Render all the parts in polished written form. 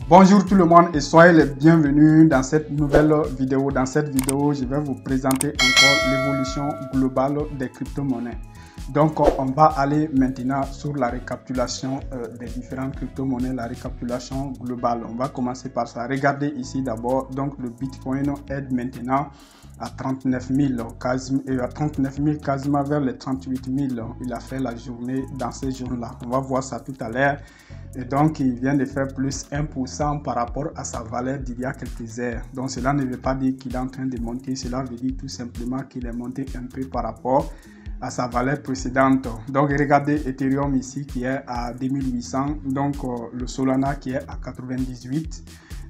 Bonjour tout le monde et soyez les bienvenus dans cette nouvelle vidéo. Dans cette vidéo, je vais vous présenter encore l'évolution globale des crypto-monnaies. Donc, on va aller maintenant sur la récapitulation des différentes crypto-monnaies, la récapitulation globale. On va commencer par ça. Regardez ici d'abord, donc le Bitcoin est maintenant à 39 000, quasiment vers les 38 000. Il a fait la journée dans ces jours-là. On va voir ça tout à l'heure. Et donc, il vient de faire plus 1% par rapport à sa valeur d'il y a quelques heures. Donc, cela ne veut pas dire qu'il est en train de monter. Cela veut dire tout simplement qu'il est monté un peu par rapport à sa valeur précédente. Donc, regardez Ethereum ici qui est à 2800. Donc, le Solana qui est à 98.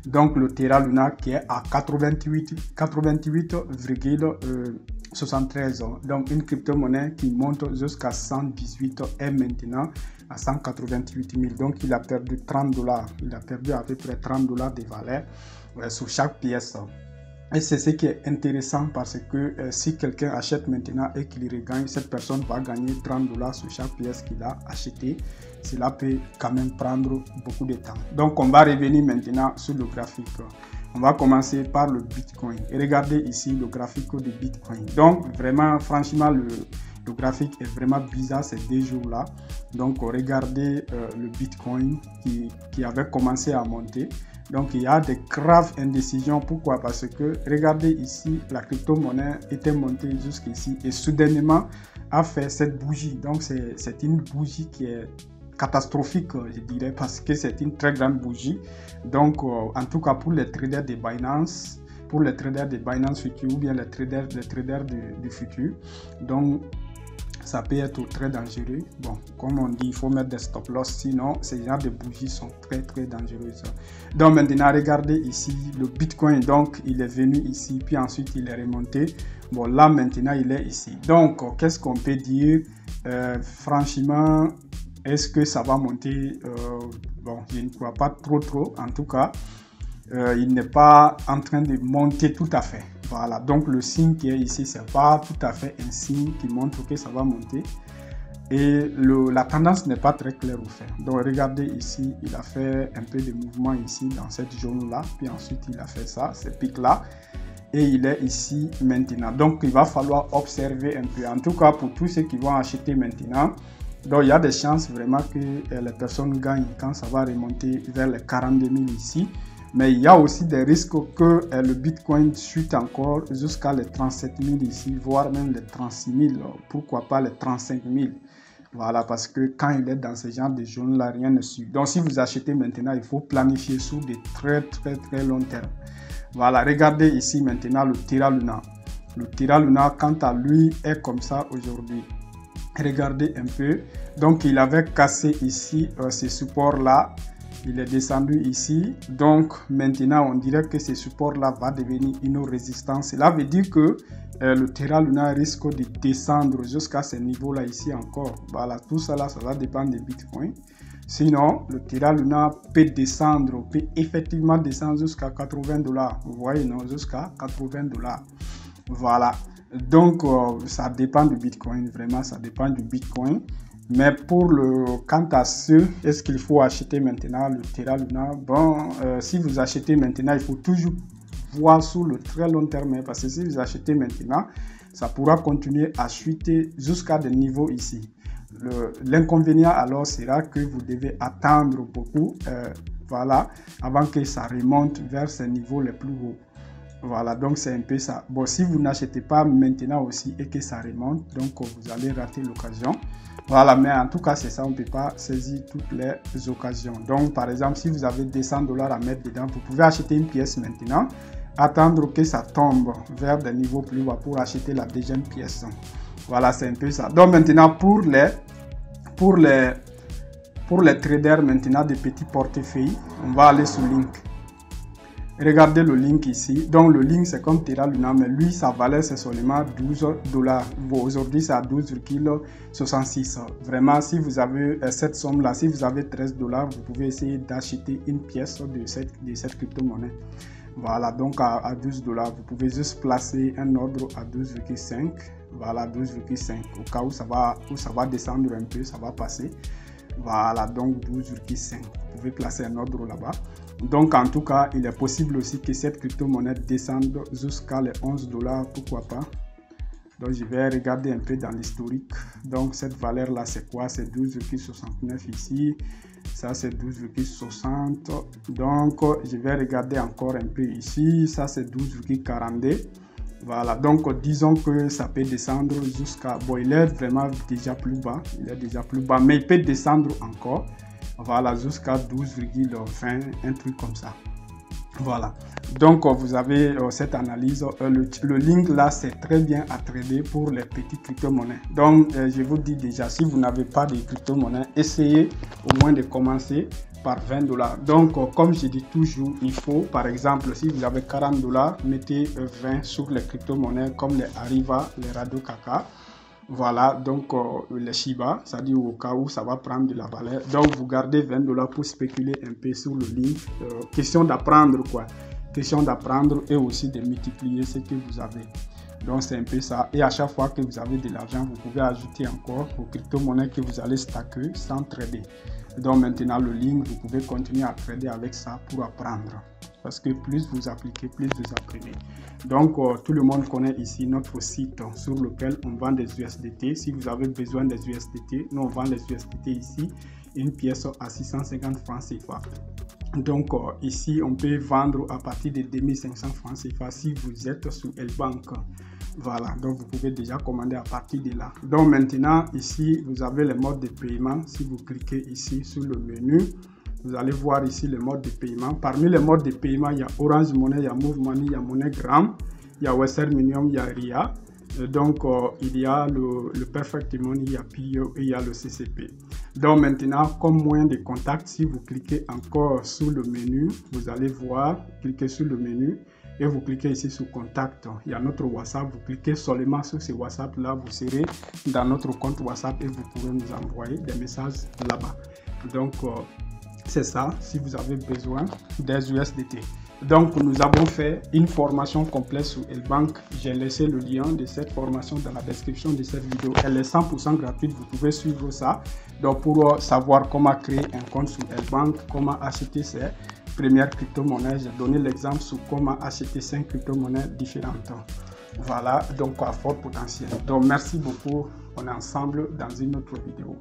Donc, le Terra Luna qui est à 88,73. Donc, une crypto-monnaie qui monte jusqu'à 118 et maintenant à 188 000. Donc, il a perdu 30 $. Il a perdu à peu près 30 $ de valeur sur chaque pièce. Et c'est ce qui est intéressant parce que si quelqu'un achète maintenant et qu'il regagne, cette personne va gagner 30 $ sur chaque pièce qu'il a acheté. Cela peut quand même prendre beaucoup de temps. Donc, on va revenir maintenant sur le graphique. On va commencer par le Bitcoin. Et regardez ici le graphique de Bitcoin. Donc, vraiment, franchement, le graphique est vraiment bizarre ces 2 jours-là. Donc, regardez le Bitcoin qui avait commencé à monter. Donc, il y a des graves indécisions. Pourquoi? Parce que, regardez ici, la crypto-monnaie était montée jusqu'ici et soudainement a fait cette bougie. Donc, c'est une bougie qui est catastrophique, je dirais, parce que c'est une très grande bougie. Donc, en tout cas, pour les traders de Binance, Future ou bien les traders du futur, donc ça peut être très dangereux. Bon, comme on dit, il faut mettre des stop loss, sinon ces genres de bougies sont très dangereuses. Donc maintenant, regardez ici le Bitcoin. Donc il est venu ici, puis ensuite il est remonté. Bon, là maintenant il est ici. Donc qu'est-ce qu'on peut dire? Franchement, est-ce que ça va monter? Bon, je ne crois pas trop. En tout cas, il n'est pas en train de monter tout à fait. Voilà, donc le signe qui est ici, c'est pas tout à fait un signe qui montre que ça va monter. Et la tendance n'est pas très claire au fait. Donc regardez ici, il a fait un peu de mouvement ici dans cette zone-là. Puis ensuite, il a fait ça, ces pics-là. Et il est ici maintenant. Donc il va falloir observer un peu. En tout cas, pour tous ceux qui vont acheter maintenant, donc il y a des chances vraiment que les personnes gagnent quand ça va remonter vers les 42 000 ici. Mais il y a aussi des risques que le Bitcoin chute encore jusqu'à les 37 000 ici, voire même les 36 000, pourquoi pas les 35 000. Voilà, parce que quand il est dans ce genre de zones-là, rien ne suit. Donc si vous achetez maintenant, il faut planifier sur des très long terme. Voilà, regardez ici maintenant le Terra Luna. Le Terra Luna, quant à lui, est comme ça aujourd'hui. Regardez un peu. Donc il avait cassé ici ce support-là. Il est descendu ici, donc maintenant on dirait que ce support-là va devenir une résistance. Cela veut dire que le Terra Luna risque de descendre jusqu'à ce niveau-là ici encore. Voilà, tout ça là, ça va dépendre de Bitcoin. Sinon, le Terra Luna peut descendre, peut effectivement descendre jusqu'à 80 $. Vous voyez, non, jusqu'à 80 $. Voilà, donc ça dépend du Bitcoin, vraiment, ça dépend du Bitcoin. Mais quant à ce, est-ce qu'il faut acheter maintenant le Terra Luna? Bon, si vous achetez maintenant, il faut toujours voir sur le très long terme. Parce que si vous achetez maintenant, ça pourra continuer à chuter jusqu'à des niveaux ici. L'inconvénient alors sera que vous devez attendre beaucoup, voilà, avant que ça remonte vers ces niveaux les plus hauts. Voilà, donc c'est un peu ça. Bon, si vous n'achetez pas maintenant aussi et que ça remonte, donc vous allez rater l'occasion. Voilà, mais en tout cas, c'est ça, on ne peut pas saisir toutes les occasions. Donc, par exemple, si vous avez 200 $ à mettre dedans, vous pouvez acheter une pièce maintenant, attendre que ça tombe vers des niveaux plus bas pour acheter la deuxième pièce. Voilà, c'est un peu ça. Donc maintenant, pour les traders maintenant de petits portefeuilles, on va aller sur Link. Regardez le Link ici. Donc le Link c'est comme Terra Luna, mais lui sa valeur c'est seulement 12 $. Aujourd'hui c'est à 12,66. Vraiment, si vous avez cette somme là, si vous avez 13 $, vous pouvez essayer d'acheter une pièce de cette crypto-monnaie. Voilà, donc à 12 $, vous pouvez juste placer un ordre à 12,5. Voilà, 12,5. Au cas où ça va descendre un peu, ça va passer. Voilà, donc 12,5. Vous pouvez placer un ordre là-bas. Donc en tout cas, il est possible aussi que cette crypto-monnaie descende jusqu'à les $11, pourquoi pas. Donc je vais regarder un peu dans l'historique. Donc cette valeur là c'est quoi? C'est 12,69 ici. Ça c'est 12,60. Donc je vais regarder encore un peu ici. Ça c'est 12,42. Voilà, donc disons que ça peut descendre jusqu'à... Bon, il est vraiment déjà plus bas. Il est déjà plus bas, mais il peut descendre encore. Voilà, jusqu'à 12,20, un truc comme ça. Voilà, donc vous avez cette analyse. Le link là, c'est très bien à trader pour les petites crypto-monnaies. Donc, je vous dis déjà, si vous n'avez pas de crypto-monnaies, essayez au moins de commencer par $20. Donc, comme je dis toujours, il faut, par exemple, si vous avez $40, mettez 20 sur les crypto-monnaies comme les Ariva, les Radokaka. Voilà, donc les Shiba, c'est-à-dire au cas où ça va prendre de la valeur. Donc vous gardez $20 pour spéculer un peu sur le link. Question d'apprendre quoi. Question d'apprendre et aussi de multiplier ce que vous avez. Donc c'est un peu ça. Et à chaque fois que vous avez de l'argent, vous pouvez ajouter encore aux crypto-monnaies que vous allez stacker sans trader. Donc maintenant le link, vous pouvez continuer à trader avec ça pour apprendre. Parce que plus vous appliquez, plus vous apprenez. Donc, tout le monde connaît ici notre site sur lequel on vend des USDT. Si vous avez besoin des USDT, nous on vend les USDT ici, une pièce à 650 francs CFA. Donc, ici, on peut vendre à partir de 2500 francs CFA si vous êtes sur L-Bank. Voilà, donc vous pouvez déjà commander à partir de là. Donc maintenant, ici, vous avez les modes de paiement. Si vous cliquez ici sur le menu, vous allez voir ici les modes de paiement. Parmi les modes de paiement, il y a Orange Money, il y a Move Money, il y a MoneyGram, il y a Western Union, il y a RIA. Donc, il y a le Perfect Money, il y a PIO et il y a le CCP. Donc maintenant, comme moyen de contact, si vous cliquez encore sur le menu, vous allez voir, cliquez sur le menu et vous cliquez ici sur Contact. Il y a notre WhatsApp, vous cliquez seulement sur ce WhatsApp-là, vous serez dans notre compte WhatsApp et vous pourrez nous envoyer des messages là-bas. Donc, c'est ça, si vous avez besoin des USDT. Donc, nous avons fait une formation complète sur L-Bank. J'ai laissé le lien de cette formation dans la description de cette vidéo. Elle est 100% gratuite, vous pouvez suivre ça. Donc, pour savoir comment créer un compte sur L-Bank, comment acheter ses premières crypto-monnaies, j'ai donné l'exemple sur comment acheter 5 crypto-monnaies différentes. Voilà, donc à fort potentiel. Donc, merci beaucoup. On est ensemble dans une autre vidéo.